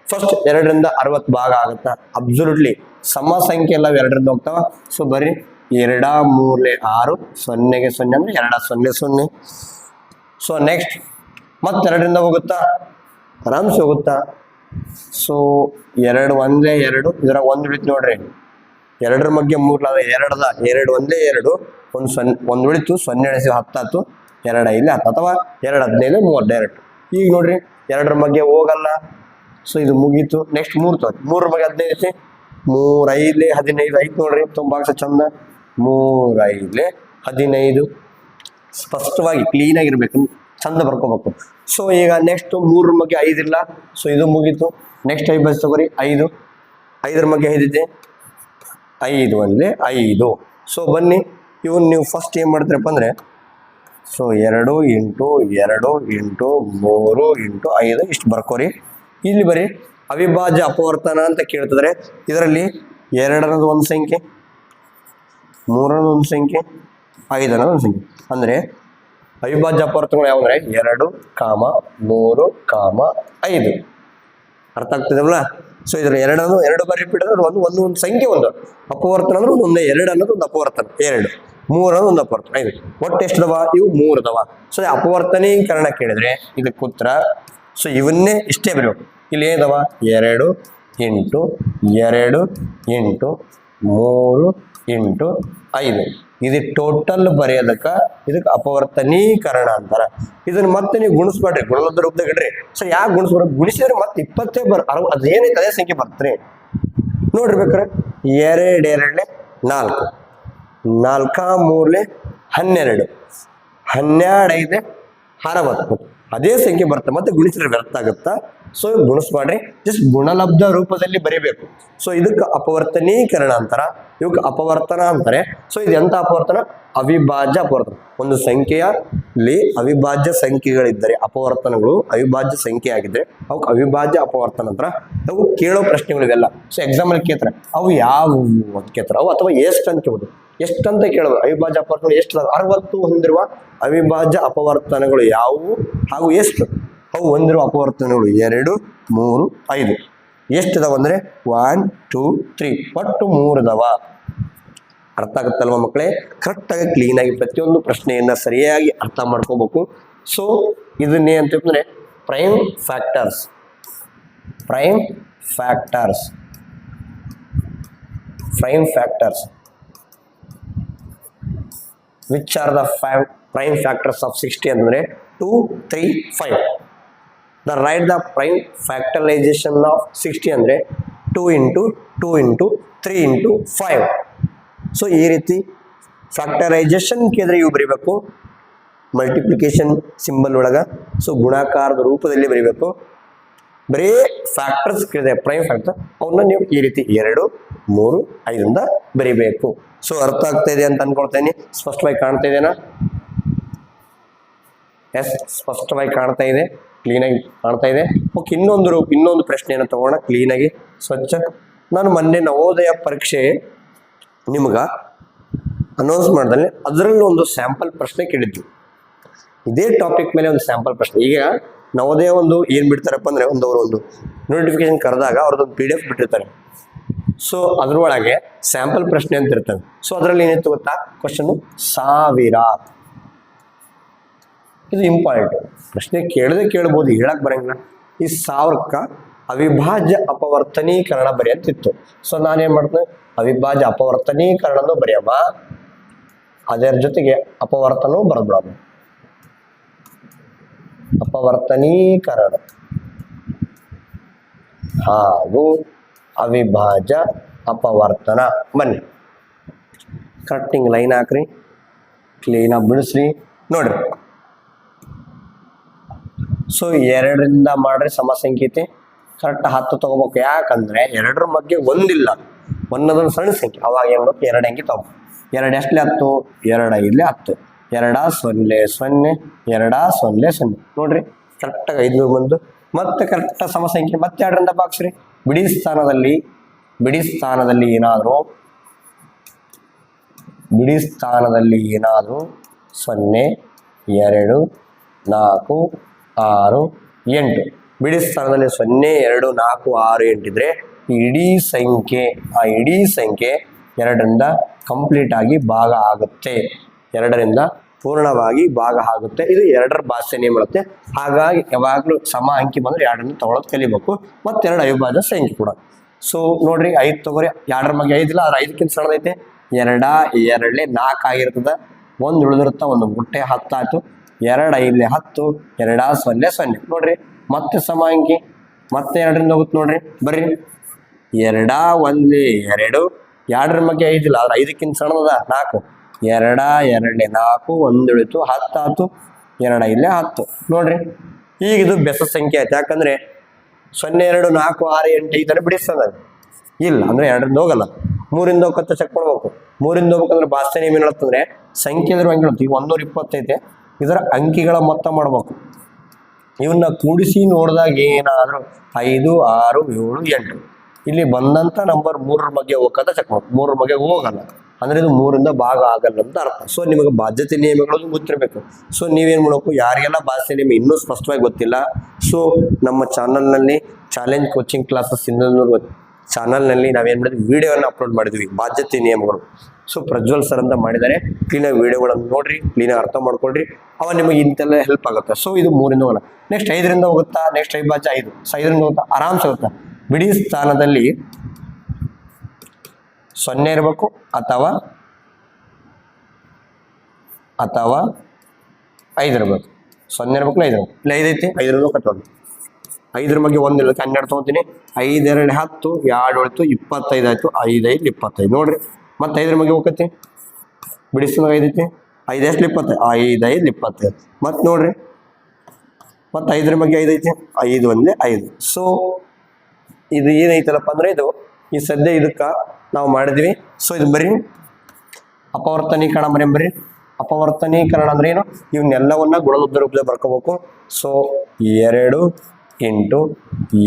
ಫಸ್ಟ್ 2ರಿಂದ 60 ಭಾಗ ಆಗುತ್ತಾ? ಅಬ್ಸಲ್ಯೂಟ್ಲಿ ಸಮ ಸಂಖ್ಯೆ ಎಲ್ಲ 2ರಿಂದ ಹೋಗ್ತಾವ. ಸೊ ಬರ್ರಿ 2 3 6 0ಗೆ 0 ಅಂದ್ರೆ 2 0 0. ಸೊ ನೆಕ್ಸ್ಟ್ ಮತ್ತೆ 2ರಿಂದ ಹೋಗುತ್ತಾ? ಆರಾಮ್ಸೆ ಹೋಗುತ್ತಾ? ಸೊ 2 ಒಂದೇ 2, ಇದರ ಒಂದು ಉಳಿತು ನೋಡ್ರಿ, 2ರ ಮಗ್ಗೆ 3 2 2 ಒಂದೇ 2, ಒಂದು ಉಳಿತು, 0 ಎಣಿಸಿ 10 ಆಯ್ತು, 2 5 10 ಅಥವಾ 2 15 30 ಡೈರೆಕ್ಟ್. ಈಗ ನೋಡ್ರಿ 2ರ ಮಗ್ಗೆ ಹೋಗಲ್ಲ, ಸೊ ಇದು ಮುಗೀತು. ನೆಕ್ಸ್ಟ್ 3 ತೋರಿ, 3ರ ಮಗ್ಗೆ 15 ಐತಿ, 3 5 15 ಐತಿ ನೋಡ್ರಿ, ತುಂಬಾ ಚಂದ. 3 5 15 ಸ್ಪಷ್ಟವಾಗಿ ಕ್ಲೀನ್ ಆಗಿರ್ಬೇಕು, ಚಂದ ಬರ್ಕೋಬೇಕು. ಸೊ ಈಗ ನೆಕ್ಸ್ಟ್ 3ರ ಮಗ್ಗೆ 5 ಇಲ್ಲ, ಸೊ ಇದು ಮುಗೀತು. ನೆಕ್ಸ್ಟ್ 5 ಬಸ್ ತಗೋರಿ, 5 5ರ ಮಗ್ಗೆ 5 ಐತೆ, 5 ಒಂದೇ 5. ಸೊ ಬನ್ನಿ ಇವನ್ ನೀವು ಫಸ್ಟ್ ಏನು ಮಾಡ್ತೀರಪ್ಪ ಅಂದರೆ, ಸೊ 2 ಇಂಟು 2 ಇಂಟು 3 ಇಂಟು 5 ಇಷ್ಟು ಬರ್ಕೋರಿ. ಇಲ್ಲಿ ಬರೀ ಅವಿಭಾಜ್ಯ ಅಪವರ್ತನ ಅಂತ ಕೇಳ್ತಿದ್ರೆ, ಇದರಲ್ಲಿ 2 ಅನ್ನೋದು ಒಂದು ಸಂಖ್ಯೆ, 3 ಅನ್ನೋದು ಒಂದು ಸಂಖ್ಯೆ, 5 ಅನ್ನೋದು ಒಂದು ಸಂಖ್ಯೆ. ಅಂದರೆ ಅವಿಭಾಜ್ಯ ಅಪವರ್ತನಗಳು ಯಾವುದಂದ್ರೆ 2, 3, 5. ಅರ್ಥ ಆಗ್ತದಲ್ಲ? ಸೊ ಇದ್ರ 2 ಅನ್ನೋದು 2 ಬಾರಿ ರಿಪೀಟ್ ಅಂದ್ರೆ ಒಂದು ಸಂಖ್ಯೆ, ಒಂದು ಅಪವರ್ತನ ಅಂದ್ರೆ ಒಂದೇ. 2 ಅನ್ನೋದು ಒಂದು ಅಪವರ್ತನ, 2 3 ಅನ್ನೋದು ಒಂದು ಅಪವರ್ತನ, 5. ಒಟ್ಟು ಎಷ್ಟದವ? ಇವು 3 ಅದಾವ. ಸೊ ಅಪವರ್ತನೀಕರಣ ಕೇಳಿದ್ರೆ ಇದಕ್ಕೆ ಉತ್ತರ, ಸೊ ಇವನ್ನೇ ಇಷ್ಟೇ ಬರೀಬೇಕು. ಇಲ್ಲಿ ಏನಿದಾವ? 2 ಇಂಟು 2 ಇಂಟು 3 ಇಂಟು 5. ಇದು ಟೋಟಲ್ ಬರೆಯೋದಕ್ಕೆ ಇದಕ್ಕೆ ಅಪವರ್ತನೀಕರಣ ಅಂತಾರ. ಇದನ್ನ ಮತ್ತೆ ನೀವು ಗುಣಿಸ್ಬೇಡ್ರಿ, ಗುಣಲಬ್ಧ ರೂಪದಾಗ ಇಡ್ರಿ. ಸೊ ಯಾಕೆ ಗುಣಿಸ್ಬಾರ್ದು? ಗುಣಿಸಿದ್ರೆ ಮತ್ತೆ 20 ಅದೇನೈತೆ ಅದೇ ಸಂಖ್ಯೆ ಬರ್ತ್ರಿ. ನೋಡ್ರಿ ಬೇಕಾರೆ 2 2 4, 4 3 12, 12 5 60. ಅದೇ ಸಂಖ್ಯೆ ಬರುತ್ತೆ, ಮತ್ತೆ ಗುಣಿಸಿದ್ರೆ ವ್ಯರ್ಥ ಆಗುತ್ತಾ? ಸೊ ಗುಣಿಸ್ಬೇಡ್ರಿ, ಜಸ್ಟ್ ಗುಣಲಬ್ಧ ರೂಪದಲ್ಲಿ ಬರೀಬೇಕು. ಸೊ ಇದಕ್ಕೆ ಅಪವರ್ತನೀಕರಣ ಅಂತಾರ, ಇವಕ್ಕೆ ಅಪವರ್ತನ ಅಂತಾರೆ. ಸೊ ಇದು ಎಂತ ಅಪವರ್ತನ? ಅವಿಭಾಜ್ಯ ಅಪವರ್ತನ. ಒಂದು ಸಂಖ್ಯೆಯಲ್ಲಿ ಅವಿಭಾಜ್ಯ ಸಂಖ್ಯೆಗಳಿದ್ದರೆ ಅಪವರ್ತನಗಳು ಅವಿಭಾಜ್ಯ ಸಂಖ್ಯೆ ಆಗಿದ್ರೆ ಅವಕ್ಕೆ ಅವಿಭಾಜ್ಯ ಅಪವರ್ತನ ಅಂತಾರ. ಅವು ಕೇಳೋ ಪ್ರಶ್ನೆಗಳಿವೆಲ್ಲ. ಸೊ ಎಕ್ಸಾಂಪಲ್ ಕೇಳ್ತಾರೆ, ಅವು ಯಾವ ಅಂತ ಕೇಳ್ತಾರೆ, ಅವು ಅಥವಾ ಎಷ್ಟು ಅಂತ ಕೇಳೋದು, ಎಷ್ಟಂತ ಕೇಳೋದು. ಅವಿಭಾಜ್ಯ ಅಪವರ್ತನಗಳು ಎಷ್ಟು? 60 ಹೊಂದಿರುವ ಅವಿಭಾಜ್ಯ ಅಪವರ್ತನಗಳು ಯಾವುವು ಹಾಗೂ ಎಷ್ಟು? ಅವು ಹೊಂದಿರುವ ಅಪವರ್ತನಗಳು 2, 3, 5. ಎಷ್ಟಿದಾವ ಅಂದರೆ 1 2 3, ಒಟ್ಟು 3 ಅದಾವ. ಅರ್ಥ ಆಗುತ್ತಲ್ವ ಮಕ್ಕಳೇ? ಕರೆಕ್ಟಾಗಿ ಕ್ಲೀನಾಗಿ ಪ್ರತಿಯೊಂದು ಪ್ರಶ್ನೆಯನ್ನ ಸರಿಯಾಗಿ ಅರ್ಥ ಮಾಡ್ಕೋಬೇಕು. ಸೊ ಇದನ್ನೇ ಅಂತಂದ್ರೆ prime factors. Prime factors, prime factors. Which are the prime factors of 60 ಅಂದರೆ 2 3 5. The write the prime factorization of 60 ಅಂದರೆ 2 ಇಂಟು 2 ಇಂಟು 3 ಇಂಟು 5. ಸೊ ಈ ರೀತಿ ಫ್ಯಾಕ್ಟರೈಸೇಷನ್ ಕೇಳಿದ್ರೆ ಇವು ಬರೀಬೇಕು ಮಲ್ಟಿಪ್ಲಿಕೇಶನ್ ಸಿಂಬಲ್ ಒಳಗೆ. ಸೊ ಗುಣಾಕಾರದ ರೂಪದಲ್ಲಿ ಬರೀಬೇಕು. ಬರೀ ಫ್ಯಾಕ್ಟರ್ಸ್ ಕೇಳಿದೆ ಪ್ರೈಮ್ ಫ್ಯಾಕ್ಟರ್, ಅವನ್ನ ನೀವು ಈ ರೀತಿ 2 3 5 ಬರೀಬೇಕು. ಸೊ ಅರ್ಥ ಆಗ್ತಾ ಇದೆ ಅಂತ ಅನ್ಕೊಳ್ತೇನೆ. ಸ್ಪಷ್ಟವಾಗಿ ಕಾಣ್ತಾ ಇದೆನಾ? ಎಸ್, ಸ್ಪಷ್ಟವಾಗಿ ಕಾಣ್ತಾ ಇದೆ, ಕ್ಲೀನಾಗಿ ಕಾಣ್ತಾ ಇದೆ. ಓಕೆ, ಇನ್ನೊಂದು ಪ್ರಶ್ನೆಯನ್ನು ತಗೋಣ ಕ್ಲೀನಾಗಿ ಸ್ವಚ್ಛ. ನಾನು ಮೊನ್ನೆ ನವೋದಯ ಪರೀಕ್ಷೆ ನಿಮ್ಗೆ ಅನೌನ್ಸ್ ಮಾಡಿದಲ್ಲಿ ಅದರಲ್ಲಿ ಒಂದು ಸ್ಯಾಂಪಲ್ ಪ್ರಶ್ನೆ ಕೇಳಿದ್ವಿ. ಇದೇ ಟಾಪಿಕ್ ಮೇಲೆ ಒಂದು ಸ್ಯಾಂಪಲ್ ಪ್ರಶ್ನೆ. ಈಗ ನವೋದಯ ಒಂದು ಏನು ಬಿಡ್ತಾರಪ್ಪ ಅಂದರೆ ಅವರು ಒಂದು ನೋಟಿಫಿಕೇಶನ್ ಕರೆದಾಗ ಅವ್ರದ್ದೊಂದು PDF ಬಿಟ್ಟಿರ್ತಾರೆ. ಸೊ ಅದ್ರೊಳಗೆ ಸ್ಯಾಂಪಲ್ ಪ್ರಶ್ನೆ ಅಂತ ಇರ್ತವೆ. ಸೊ ಅದರಲ್ಲಿ ಏನಿತ್ತು ಗೊತ್ತಾ? ಕ್ವಶನ್ 1000. ಇದು ಇಂಪಾರ್ಟೆಂಟ್ ಪ್ರಶ್ನೆ. ಕೇಳ್ಬೋದು, ಹೇಳಕ್ ಬರಂಗಿಲ್ಲ. ಈ 1000ಕ್ಕೆ ಅವಿಭಾಜ್ಯ ಅಪವರ್ತನೀಕರಣ ಬರೆಯಂತಿತ್ತು. ಸೊ ನಾನೇನ್ ಮಾಡ್ತೇನೆ, ಅವಿಭಾಜ್ಯ ಅಪವರ್ತನೀಕರಣನೂ ಬರೆಯಮ್ಮ, ಅದರ ಜೊತೆಗೆ ಅಪವರ್ತನೂ ಬರೆದ್ಬಿಡೋದು. ಅಪವರ್ತನೀಕರಣ ಹಾಗೂ ಅವಿಭಾಜ್ಯ ಅಪವರ್ತನ. ಬನ್ನಿ ಕರೆಕ್ಟಿಂಗ್ ಲೈನ್ ಹಾಕ್ರಿ, ಕ್ಲೀನಾಗಿ ಬಿಡಿಸ್ರಿ. ನೋಡ್ರಿ, ಸೊ 2ರಿಂದ ಮಾಡ್ರಿ ಸಮಸಂಖ್ಯತೆ ಕರೆಕ್ಟ್ 10 ತಗೋಬೇಕು. ಯಾಕಂದ್ರೆ 2ರ ಮಧ್ಯೆ 1 ಇಲ್ಲ, 1 ಅದೊಂದು ಸಣ್ಣ ಸಂಖ್ಯೆ. ಅವಾಗ ಏನು ಮಾಡ್ಬೇಕು? 2 ಅಂಕಿ ತಗೋ. 2 ಎಷ್ಟಲೇ 10, 2 5 10, 2 0 0 2 0 0. ನೋಡ್ರಿ ಕರೆಕ್ಟಾಗಿ 500 ಬಂತು. ಮತ್ತೆ ಕರೆಕ್ಟ್ ಸಮಸಂಖ್ಯೆ ಮತ್ತೆ 2ರಿಂದ ಭಾಗಿಸ್ರಿ. ಬಿಡಿ ಸ್ಥಾನದಲ್ಲಿ ಏನಾದರೂ 0 2 4 6 8 ಬಿಡಿ ಸ್ಥಾನದಲ್ಲಿ 0 2 4 6 8 ಇದ್ರೆ ಇಡೀ ಸಂಖ್ಯೆ 2ರಿಂದ ಕಂಪ್ಲೀಟ್ ಆಗಿ ಭಾಗ ಆಗುತ್ತೆ. 2ರಿಂದ ಪೂರ್ಣವಾಗಿ ಭಾಗ ಆಗುತ್ತೆ. ಇದು 2ರ ಭಾಷೆ ನಿಯಮ ಹೇಳುತ್ತೆ. ಹಾಗಾಗಿ ಯಾವಾಗಲೂ ಸಮ ಅಂಕಿ ಬಂದ್ರೆ 2 ತಗೊಳ್ಳೋದು ಕಲಿಬೇಕು. ಮತ್ತೆ 2 ಅವಿಭಾಜ್ಯ ಸಂಖ್ಯೆ ಕೂಡ. ಸೊ ನೋಡ್ರಿ 5 ತಗೋರಿ, 2ರ ಬಗ್ಗೆ 5 ಇಲ್ಲ, ಆದ್ರೆ 5ಕ್ಕಿಂತ ಸಣ್ಣದೈತೆ. 2 4 ಆಗಿರ್ತದ, 1 ಉಳಿದಿರುತ್ತ, 1 ಮುಟ್ಟೆ 10 ಆಯ್ತು. 2 5 10, 2 0 0 ನೋಡ್ರಿ. ಮತ್ತೆ ಸಮ ಅಂಕಿ, ಮತ್ತೆ 2ರಿಂದ ಹೋಗುತ್ತೆ ನೋಡ್ರಿ. ಬರ್ರಿ 2 1 2, 2ರ ಬಗ್ಗೆ 5 ಇಲ್ಲ, ಆದ್ರೆ 5ಕ್ಕಿಂತ ಸಣ್ಣದ 4. 2 2 4, 1 ಉಳಿತು, 10 ಆಯ್ತು. 2 5 10 ನೋಡ್ರಿ. ಈಗ ಇದು ಬೆಸ ಸಂಖ್ಯೆ ಆಯ್ತು. ಯಾಕಂದ್ರೆ 0 2 4 6 8 ಈ ತರ ಬಿಡಿಸ್ತದ ಇಲ್ಲ ಅಂದ್ರೆ 2ರಿಂದ ಹೋಗಲ್ಲ. 3ರಿಂದ ಹೋಗತ್ತ ಚೆಕ್ ಮಾಡ್ಬೇಕು. 3ರಿಂದ ಹೋಗ್ಬೇಕಂದ್ರೆ ಭಾಷೆ ನಿಯಮ ಏನ್ ಹೇಳುತ್ತಂದ್ರೆ ಸಂಖ್ಯೆ ಇದ್ರ ಹಂಗೆ ಹೇಳುತ್ತೆ. ಈಗ 125 ಐತೆ, ಇದರ ಅಂಕಿಗಳ ಮೊತ್ತ ಮಾಡ್ಬೇಕು. ಇವನ್ನ ಕೂಡಿಸಿ ನೋಡಿದಾಗ ಏನಾದ್ರು 5 6 7 8 ಇಲ್ಲಿ ಬಂದಂತ ನಂಬರ್ 3ರ ಬಗ್ಗೆ ಹೋಗತ್ತ ಚೆಕ್ ಮಾಡ್ಬೇಕು. 3ರ ಬಗ್ಗೆ ಹೋಗಲ್ಲ ಅಂದ್ರೆ ಇದು 3ರಿಂದ ಭಾಗ ಆಗಲ್ಲ ಅಂತ ಅರ್ಥ. ಸೊ ನಿಮಗೆ ಬಾಧ್ಯತೆ ನಿಯಮಗಳು ಗೊತ್ತಿರಬೇಕು. ಸೊ ನೀವೇನ್ ಮಾಡಬೇಕು, ಯಾರಿಗೆಲ್ಲ ಭಾಷೆ ನಿಯಮ ಇನ್ನೂ ಸ್ಪಷ್ಟವಾಗಿ ಗೊತ್ತಿಲ್ಲ, ಸೊ ನಮ್ಮ ಚಾನಲ್ನಲ್ಲಿ ಚಾಲೆಂಜ್ ಕೋಚಿಂಗ್ ಕ್ಲಾಸಸ್ ಚಾನಲ್ನಲ್ಲಿ ನಾವೇನ್ ಮಾಡಿದ್ವಿ, ವಿಡಿಯೋನ ಅಪ್ಲೋಡ್ ಮಾಡಿದ್ವಿ ಬಾಧ್ಯತೆ ನಿಯಮಗಳು. ಸೊ ಪ್ರಜ್ವಲ್ ಸರ್ ಅಂತ ಮಾಡಿದ್ದಾರೆ. ಕ್ಲೀನಾಗಿ ವಿಡಿಯೋಗಳನ್ನು ನೋಡ್ರಿ, ಕ್ಲೀನಾಗಿ ಅರ್ಥ ಮಾಡ್ಕೊಳ್ರಿ, ಅವ ನಿಮಗೆ ಇಂತೆಲ್ಲ ಹೆಲ್ಪ್ ಆಗುತ್ತೆ. ಸೊ ಇದು 3ರಿಂದ ಹೋಗಲ್ಲ. ನೆಕ್ಸ್ಟ್ 5ರಿಂದ ಹೋಗುತ್ತಾ, ನೆಕ್ಸ್ಟ್ ಅವಿಭಾಜ್ಯ 5. ಸೊ 5ರಿಂದ ಹೋಗುತ್ತಾ ಆರಾಮ್ಸೆ ಹೋಗುತ್ತಾ. ಬಿಡಿ ಸ್ಥಾನದಲ್ಲಿ 0 ಇರಬೇಕು ಅಥವಾ 5 ಇರಬೇಕು. 0 ಇರಬೇಕು, 5 ಇರಬೇಕು. ಇಲ್ಲ 5 ಐತಿ, 5ರಿಂದ ಕಟ್ಟೋದು. 5ರ ಬಗ್ಗೆ 1 ಇರಬೇಕು, 12 ತೊಗೊತೀನಿ. 5 2 10, 2 ಉಳಿತು, 25 ಆಯ್ತು. 5 5 25 ನೋಡ್ರಿ. ಮತ್ತೆ 5ರ ಬಗ್ಗೆ ಹೋಗತ್ತೆ, ಬಿಡಿಸ್ತದಾಗ 5 ಐತಿ. 5 ಎಷ್ಟು 25, 5 5 25. ಮತ್ತೆ ನೋಡ್ರಿ, ಮತ್ತೆ 5ರ ಬಗ್ಗೆ 5 ಐತಿ. 5 1 5. ಸೊ ಇದು ಏನೈತಲ್ಲಪ್ಪ ಅಂದ್ರೆ ಇದು ಈ ಸದ್ಯ ಇದಕ್ಕ ನಾವು ಮಾಡಿದ್ವಿ. ಸೊ ಇದು ಬರೀ ಅಪವರ್ತನೀಕರಣ ಬರೀ. ಅಪವರ್ತನೀಕರಣ ಅಂದ್ರೆ ಏನು, ಇವನ್ನೆಲ್ಲವನ್ನ ಗುಣಲಬ್ಧ ರೂಪದಲ್ಲಿ ಬರ್ಕೋಬೇಕು. So 2 into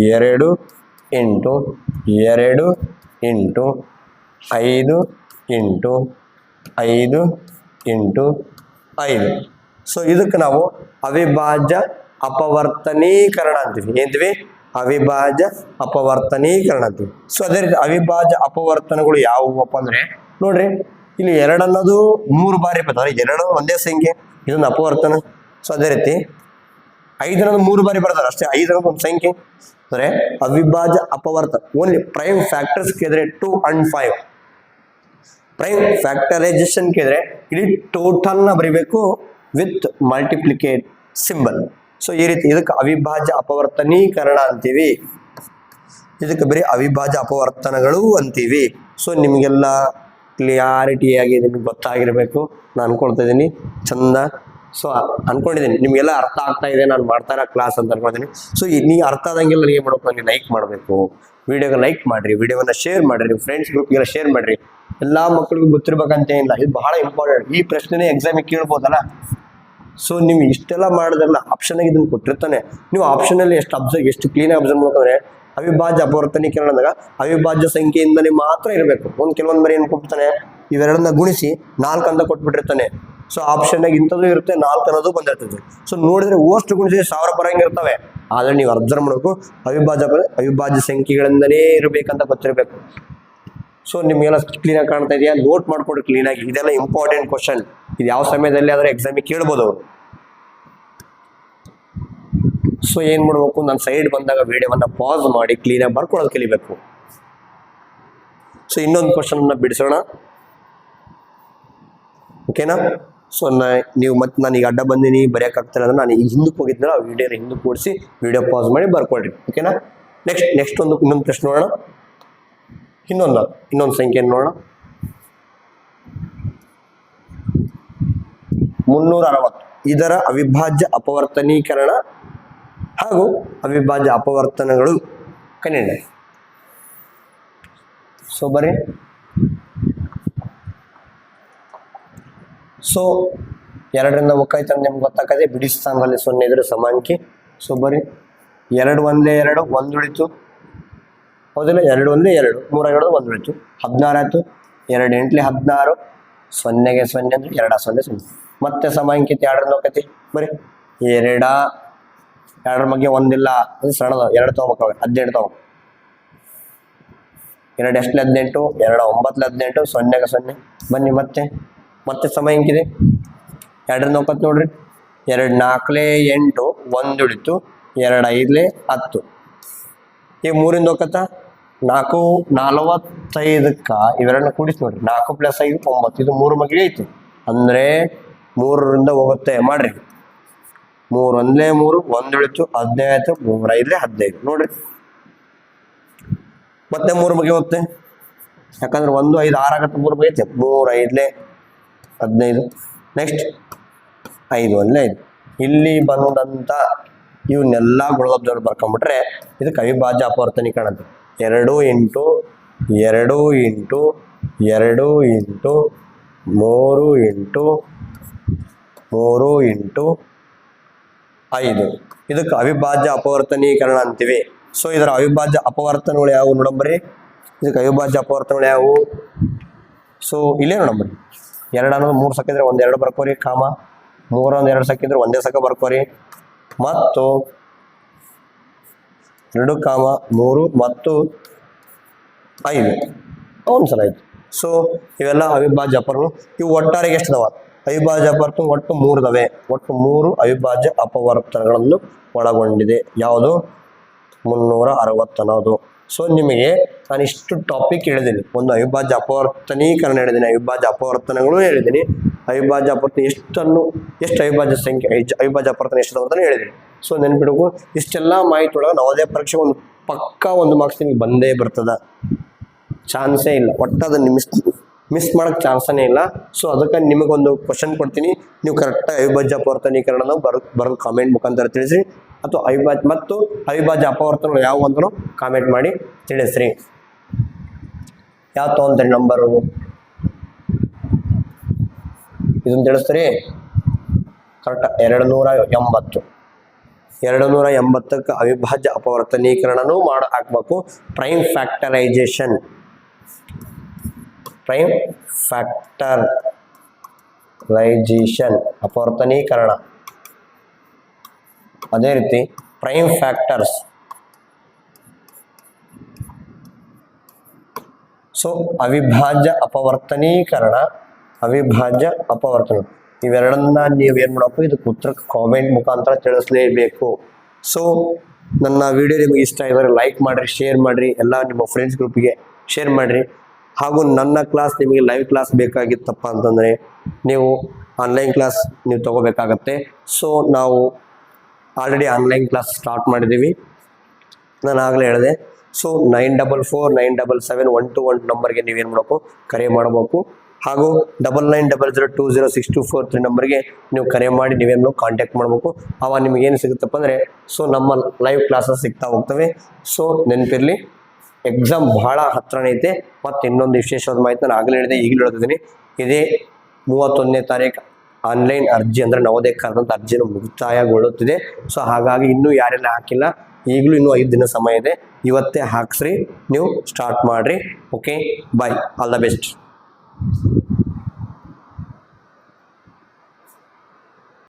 2 into 2 into 5 into 5 into 5. So ಇದಕ್ಕೆ ನಾವು ಅವಿಭಾಜ್ಯ ಅಪವರ್ತನೀಕರಣ ಅಂತೀವಿ. ಏನಂತೀವಿ, ಅವಿಭಾಜ್ಯ ಅಪವರ್ತನೀಕರಣ ಅಂತೀವಿ. ಸೊ ಅದೇ ರೀತಿ ಅವಿಭಾಜ್ಯ ಅಪವರ್ತನಗಳು ಯಾವುವಪ್ಪ ಅಂದ್ರೆ ನೋಡ್ರಿ, ಇಲ್ಲಿ 2 ಅನ್ನೋದು 3 ಬಾರಿ ಬರ್ತದೆ. 2 ಒಂದೇ ಸಂಖ್ಯೆ, ಇದೊಂದು ಅಪವರ್ತನ. ಸೊ ಅದೇ ರೀತಿ 5 ಅನ್ನೋದು 3 ಬಾರಿ ಬರ್ತಾರೆ ಅಷ್ಟೇ. 5 ಅನ್ನೋದು ಒಂದು ಸಂಖ್ಯೆ ಅಂದ್ರೆ ಅವಿಭಾಜ್ಯ ಅಪವರ್ತನ. ಓನ್ಲಿ ಪ್ರೈಮ್ ಫ್ಯಾಕ್ಟರ್ಸ್ ಕೇಳಿದ್ರೆ 2 and 5. ಪ್ರೈಮ್ ಫ್ಯಾಕ್ಟರೈಸೇಷನ್ ಕೇಳಿದ್ರೆ ಇಲ್ಲಿ ಟೋಟಲ್ ನ ಬರಿಬೇಕು ವಿತ್ ಮಲ್ಟಿಪ್ಲಿಕೇಟ್ ಸಿಂಬಲ್. ಸೊ ಈ ರೀತಿ ಇದಕ್ಕೆ ಅವಿಭಾಜ್ಯ ಅಪವರ್ತನೀಕರಣ ಅಂತೀವಿ. ಇದಕ್ಕೆ ಬರೀ ಅವಿಭಾಜ್ಯ ಅಪವರ್ತನಗಳು ಅಂತೀವಿ. ಸೊ ನಿಮಗೆಲ್ಲ ಕ್ಲಿಯಾರಿಟಿಯಾಗಿ ನಿಮ್ಗೆ ಗೊತ್ತಾಗಿರ್ಬೇಕು ನಾನು ಅನ್ಕೊಳ್ತಾ ಇದ್ದೀನಿ. ಚಂದ ಸೊ ಅನ್ಕೊಂಡಿದ್ದೀನಿ ನಿಮ್ಗೆಲ್ಲ ಅರ್ಥ ಆಗ್ತಾ ಇದೆ ನಾನು ಮಾಡ್ತಾ ಇರೋ ಕ್ಲಾಸ್ ಅಂತ ಅನ್ಕೊಂಡಿದ್ದೀನಿ. ಸೊ ನೀವು ಅರ್ಥ ಆದಂಗೆಲ್ಲ ಏನು ಮಾಡ್ಬೇಕು, ನನಗೆ ಲೈಕ್ ಮಾಡಬೇಕು, ವಿಡಿಯೋಗೆ ಲೈಕ್ ಮಾಡಿರಿ, ವಿಡಿಯೋನ ಶೇರ್ ಮಾಡಿರಿ, ನಿಮ್ಮ ಫ್ರೆಂಡ್ಸ್ ಗ್ರೂಪ್ಗೆಲ್ಲ ಶೇರ್ ಮಾಡಿರಿ. ಎಲ್ಲ ಮಕ್ಕಳಿಗೂ ಗೊತ್ತಿರ್ಬೇಕಂತ ಏನಿಲ್ಲ, ಇದು ಬಹಳ ಇಂಪಾರ್ಟೆಂಟ್. ಈ ಪ್ರಶ್ನೆನೇ ಎಕ್ಸಾಮಿಗೆ ಕೇಳ್ಬೋದಲ್ಲ. ಸೊ ನೀವು ಇಷ್ಟೆಲ್ಲ ಮಾಡೋದಲ್ಲ ಆಪ್ಷನ್ ಆಗಿ ಇದನ್ನು ಕೊಟ್ಟಿರ್ತಾನೆ. ನೀವು ಆಪ್ಷನಲ್ಲಿ ಎಷ್ಟು ಕ್ಲೀನಾಗಿ ಅಬ್ಸರ್ವ್ ಮಾಡ್ಕೊಂಡ್ರೆ ಅವಿಭಾಜ್ಯ ಅಪವರ್ತನೀಕರಣ ಅಂದಾಗ ಅವಿಭಾಜ್ಯ ಸಂಖ್ಯೆಯಿಂದಲೇ ಮಾತ್ರ ಇರಬೇಕು. ಕೆಲವೊಂದು ಬರೀ ಏನು ಕೊಡ್ತಾನೆ, ಇವೆರಡನ್ನ ಗುಣಿಸಿ 4 ಅಂತ ಕೊಟ್ಬಿಟ್ಟಿರ್ತಾನೆ. ಸೊ ಆಪ್ಷನ್ ಆಗಿ ಇಂಥದ್ದು ಇರುತ್ತೆ, 4 ಅನ್ನೋದು ಬಂದಿರ್ತದೆ. ಸೊ ನೋಡಿದ್ರೆ ಓಷ್ಟು ಗುಣಿಸಿ 1000 ಬರಂಗಿರ್ತವೆ. ಆದ್ರೆ ನೀವು ಅಬ್ಸರ್ವ್ ಮಾಡಬೇಕು, ಅವಿಭಾಜ್ಯ ಸಂಖ್ಯೆಗಳಿಂದಲೇ ಇರಬೇಕಂತ ಗೊತ್ತಿರಬೇಕು. ಸೊ ನಿಮಗೆಲ್ಲ ಕ್ಲೀನಾಗಿ ಕಾಣ್ತಾ ಇದೆಯಾ, ನೋಟ್ ಮಾಡ್ಕೊಡ್ರಿ ಕ್ಲೀನಾಗಿ. ಇದೆಲ್ಲ ಇಂಪಾರ್ಟೆಂಟ್ ಕ್ವಶನ್. ಇದು ಯಾವ ಸಮಯದಲ್ಲಿ ಆದ್ರೆ ಎಕ್ಸಾಮಿಗೆ ಕೇಳ್ಬೋದು ಅವರು. ಸೊ ಏನ್ ಮಾಡ್ಬೇಕು, ನಾನು ಸೈಡ್ ಬಂದಾಗ ವಿಡಿಯೋವನ್ನ ಪಾಸ್ ಮಾಡಿ ಕ್ಲೀನಾಗಿ ಬರ್ಕೊಳ್ಳೋದು ಕಲಿಬೇಕು. ಸೊ ಇನ್ನೊಂದು ಕ್ವಶನ್ ಬಿಡಿಸೋಣ, ಓಕೆನಾ? ಸೊ ನೀವು ಮತ್ತೆ ನಾನು ಈಗ ಅಡ್ಡ ಬಂದಿನಿ ಬರೆಯೋಕ್ಕಾಗ್ತಿಲ್ಲ ಅಂದ್ರೆ ನಾನು ಈಗ ಹಿಂದಕ್ಕೆ ಹೋಗಿದ್ನಲ್ಲ ಆ ವಿಡಿಯೋನ ಹಿಂದಕ್ಕೆ ಓಡಿಸಿ ವಿಡಿಯೋ ಪಾಸ್ ಮಾಡಿ ಬರ್ಕೊಳ್ರಿ, ಓಕೆನಾ? ನೆಕ್ಸ್ಟ್ ಇನ್ನೊಂದು ಪ್ರಶ್ನೆ ನೋಡೋಣ. ಇನ್ನೊಂದು ಸಂಖ್ಯೆ ನೋಡೋಣ. 360 ಇದರ ಅವಿಭಾಜ್ಯ ಅಪವರ್ತನೀಕರಣ ಹಾಗೂ ಅವಿಭಾಜ್ಯ ಅಪವರ್ತನಗಳು ಕನ್ನಡ. ಸೊ ಬರೀ ಸೊ 2ರಿಂದ ಒಕ್ಕಾಯ್ತು ಅಂತ ನಿಮ್ಗೆ ಗೊತ್ತಾಗದೆ. ಬಿಡಿ ಸ್ಥಾನದಲ್ಲಿ 0 ಇದ್ರೆ ಸಮಾಂಕಿ. ಸೊ ಬರೀ 2 1 2 1 ಉಳಿತು, ಹೌದಿಲ್ಲ? 2 1 2 3 2 1 ಉಳಿತು, 16 ಆಯ್ತು. 2 8 16, 0ಗೆ 0 ಅಂದ್ರೆ 2 0 0. ಮತ್ತೆ ಸಮಾಂಕಿತ 2ರಿಂದ ಹೋಗತಿ. ಬರೀ 2ರ ಬಗ್ಗೆ 1 ಇಲ್ಲ, ಅದು ಸಣ್ಣದ 2 ತಗೋಬೇಕಾಗ 18 ತಗೋ. 2 ಎಷ್ಟು 18, 2 9 18, 0ಗೆ 0. ಬನ್ನಿ ಮತ್ತೆ ಸಮಾಂಕಿದೆ 2ರಿಂದ 9 ನೋಡ್ರಿ, 2 4 8, 1 ಉಳಿತು, 2 5 10. ಈಗ 3ರಿಂದ 9, 4 45ಕ್ಕ ಇವೆರಡನ್ನ ಕೂಡಿಸಿ ನೋಡ್ರಿ, 4 + 5 9, ಇದು 3 ಮಗಿಗೆ ಐತಿ ಅಂದ್ರೆ 3ರಿಂದ ಹೋಗುತ್ತೆ ಮಾಡ್ರಿ. 3 1 3, 1 ಉಳಿತು, 15 ಆಯ್ತು, 3 5 15 ನೋಡ್ರಿ. ಮತ್ತೆ 3 ಮಗಿ ಹೋಗುತ್ತೆ, ಯಾಕಂದ್ರೆ 1 5 6 ಆಗತ್ತೆ, 3 ಮಗಿ ಐತೆ, 3 5 15. ನೆಕ್ಸ್ಟ್ 5 1 5. ಇಲ್ಲಿ ಬಂದಂತ ಇವನ್ನೆಲ್ಲ ಗುಣಲಬ್ಧಗಳು ಬರ್ಕೊಂಡ್ಬಿಟ್ರೆ ಇದಕ್ಕೆ ಅವಿಭಾಜ್ಯ ಅಪವರ್ತನೀಕರಣ ಅಂತ. 2 into 2 into 2 into 3 into 3 into 5 ಇದಕ್ಕೆ ಅವಿಭಾಜ್ಯ ಅಪವರ್ತನೀಕರಣ ಅಂತೀವಿ. ಸೊ ಇದರ ಅವಿಭಾಜ್ಯ ಅಪವರ್ತನಗಳು ಯಾವುವು ನೋಡಂಬರಿ. ಇದಕ್ಕೆ ಅವಿಭಾಜ್ಯ ಅಪವರ್ತನಗಳು ಯಾವುವು? ಸೊ ಇಲ್ಲೇ ನೋಡಂಬರಿ. 2 ಅನ್ನೋದು 3 ಸಕ್ಕಿದ್ರೆ 1 2 ಬರ್ಕೋರಿ, ಕಾಮ 3 ಅನ್ನೋದು 2 ಸಕ್ಕಿದ್ರೆ 1 ಸಕ ಬರ್ಕೋರಿ, ಮತ್ತು 2 ಕಾಮ 3 ಮತ್ತು 5 ಒಂದ್ಸಲ ಆಯ್ತು. ಸೊ ಇವೆಲ್ಲ ಅವಿಭಾಜ್ಯ ಅಪವರ್ತನಗಳು. ಇವು ಒಟ್ಟಾರೆಗೆ ಎಷ್ಟಿದಾವ? ಅವಿಭಾಜ್ಯ ಅಪವರ್ತನ ಒಟ್ಟು 3 ಇದಾವೆ. ಒಟ್ಟು 3 ಅವಿಭಾಜ್ಯ ಅಪವರ್ತನಗಳನ್ನು ಒಳಗೊಂಡಿದೆ. ಯಾವುದು? 360 ಅನ್ನೋದು. ಸೊ ನಿಮಗೆ ನಾನು ಇಷ್ಟು ಟಾಪಿಕ್ ಹೇಳಿದ್ದೀನಿ. ಒಂದು ಅವಿಭಾಜ್ಯ ಅಪವರ್ತನೀಕರಣ ಹೇಳಿದ್ದೀನಿ, ಅವಿಭಾಜ್ಯ ಅಪವರ್ತನಗಳು ಹೇಳಿದ್ದೀನಿ, ಅವಿಭಾಜ್ಯ ಅಪವರ್ತನ ಎಷ್ಟು ಅವಿಭಾಜ್ಯ ಸಂಖ್ಯೆ ಅವಿಭಾಜ್ಯ ಅಪವರ್ತನ ಎಷ್ಟಿದಾವೆ ಅಂತ ಹೇಳಿದ್ದೀನಿ. ಸೊ ನೆನ್ಪಿಡಬೇಕು, ಇಷ್ಟೆಲ್ಲ ಮಾಹಿತಿ ಒಳಗೆ ನವೋದಯ ಪರೀಕ್ಷೆ ಒಂದು ಪಕ್ಕಾ 1 ಮಾರ್ಕ್ಸ್ ನಿಮಗೆ ಬಂದೇ ಬರ್ತದ, ಚಾನ್ಸೇ ಇಲ್ಲ. ಒಟ್ಟು ಅದನ್ನು ಮಿಸ್ ಮಾಡೋಕ್ಕೆ ಚಾನ್ಸನೇ ಇಲ್ಲ. ಸೊ ಅದಕ್ಕೆ ನಿಮಗೊಂದು ಕ್ವಶನ್ ಕೊಡ್ತೀನಿ, ನೀವು ಕರೆಕ್ಟಾಗಿ ಅವಿಭಾಜ್ಯ ಅಪವರ್ತನೀಕರಣ ಬರೆದು ಕಾಮೆಂಟ್ ಮುಖಾಂತರ ತಿಳಿಸಿ, ಅಥವಾ ಅವಿಭಾಜ್ಯ ಅಪವರ್ತನಗಳು ಯಾವ ಅಂತಲೂ ಕಾಮೆಂಟ್ ಮಾಡಿ ತಿಳಿಸ್ರಿ. ಯಾವ ತೊಗೊಂತೀರಿ ನಂಬರು ಇದನ್ನು ತಿಳಿಸ್ತೀರಿ? ಕರೆಕ್ಟ್ 280. 280ಕ್ಕೆ ಅವಿಭಾಜ್ಯ ಅಪವರ್ತನೀಕರಣನೂ ಹಾಕ್ಬೇಕು. ಪ್ರೈಮ್ ಫ್ಯಾಕ್ಟರೈಸೇಷನ್ ಅಪವರ್ತನೀಕರಣ, ಅದೇ ರೀತಿ ಪ್ರೈಮ್ ಫ್ಯಾಕ್ಟರ್ಸ್. ಸೊ ಅವಿಭಾಜ್ಯ ಅಪವರ್ತನೀಕರಣ, ಅವಿಭಾಜ್ಯ ಅಪವರ್ತನ ಇವೆರಡನ್ನ ನೀವು ಏನು ಮಾಡಬೇಕು, ಇದಕ್ಕೆ ಉತ್ತರ ಕಾಮೆಂಟ್ ಮುಖಾಂತರ ತಿಳಿಸಲೇಬೇಕು. ಸೊ ನನ್ನ ವಿಡಿಯೋ ನಿಮಗೆ ಇಷ್ಟ ಆಗಿದ್ರೆ ಲೈಕ್ ಮಾಡಿರಿ, ಶೇರ್ ಮಾಡಿರಿ, ಎಲ್ಲ ನಿಮ್ಮ ಫ್ರೆಂಡ್ಸ್ ಗ್ರೂಪಿಗೆ ಶೇರ್ ಮಾಡಿರಿ. ಹಾಗೂ ನನ್ನ ಕ್ಲಾಸ್ ನಿಮಗೆ ಲೈವ್ ಕ್ಲಾಸ್ ಬೇಕಾಗಿತ್ತಪ್ಪ ಅಂತಂದರೆ ನೀವು ಆನ್ಲೈನ್ ಕ್ಲಾಸ್ ನೀವು ತಗೋಬೇಕಾಗತ್ತೆ. ಸೊ ನಾವು ಆಲ್ರೆಡಿ ಆನ್ಲೈನ್ ಕ್ಲಾಸ್ ಸ್ಟಾರ್ಟ್ ಮಾಡಿದ್ದೀವಿ, ನಾನು ಆಗಲೇ ಹೇಳಿದೆ. ಸೊ 94497712 ನಂಬರ್ಗೆ ನೀವೇನು ಮಾಡಬೇಕು, ಕರೆ ಮಾಡಬೇಕು. ಹಾಗೂ 9900206243 ನಂಬರ್ಗೆ ನೀವು ಕರೆ ಮಾಡಿ ನೀವೇನು ಕಾಂಟ್ಯಾಕ್ಟ್ ಮಾಡಬೇಕು. ಅವ ನಿಮಗೇನು ಸಿಗುತ್ತಪ್ಪ ಅಂದರೆ ಸೊ ನಮ್ಮ ಲೈವ್ ಕ್ಲಾಸಸ್ ಸಿಗ್ತಾ ಹೋಗ್ತವೆ. ಸೊ ನೆನಪಿರಲಿ, ಎಕ್ಸಾಮ್ ಭಾಳ ಹತ್ರನೇ ಐತೆ. ಮತ್ತು ಇನ್ನೊಂದು ವಿಶೇಷವಾದ ಮಾಹಿತಿ ನಾನು ಆಗಲೇ ಹೇಳಿದೆ, ಈಗಲೂ ಹೇಳ್ತಿದ್ದೀನಿ. ಇದೇ 31ನೇ ತಾರೀಕು ಆನ್ಲೈನ್ ಅರ್ಜಿ ಅಂದರೆ ನವೋದಯ ಕರೆದಂಥ ಅರ್ಜಿನ ಮುಕ್ತಾಯಗೊಳ್ಳುತ್ತಿದೆ. ಸೊ ಹಾಗಾಗಿ ಇನ್ನೂ ಯಾರೆಲ್ಲ ಹಾಕಿಲ್ಲ, ಈಗಲೂ ಇನ್ನೂ 5 ದಿನ ಸಮಯ ಇದೆ. ಇವತ್ತೇ ಹಾಕ್ಸ್ರಿ, ನೀವು ಸ್ಟಾರ್ಟ್ ಮಾಡಿರಿ. Okay, bye, all the best.